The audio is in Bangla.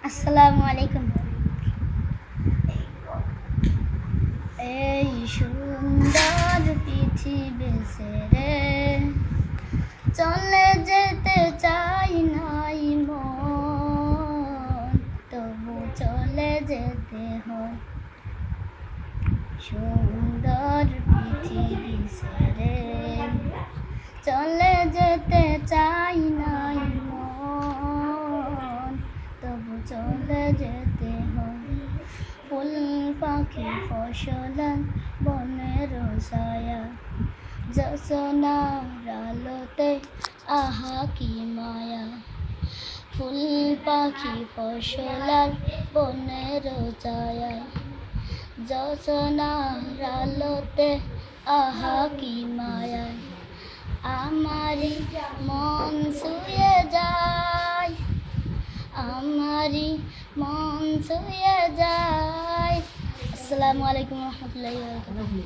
আসসালামু আলাইকুম। এই সুন্দর পৃথিবী ছেড়ে চলে যেতে চাই নাই মন, তবু চলে যেতে হয়। সুন্দর পৃথিবী ছেড়ে চলে যেতে চাই নাই মন, তবু চলে যেতে হয়। ফুল পাখি ফসলান বনের ছায়া, জোছনার আলোতে আহা কি মায়া। ফুল পাখি ফসলার বনের ছায়া, জোছনার আলোতে আহা কি মায়া। আমারি মন ছুঁয়ে যায়, আমারি মন ছুঁয়ে যায়। আসসালামু আলাইকুম রহমতুল্লাহি ওয়া বারাকাতুহু।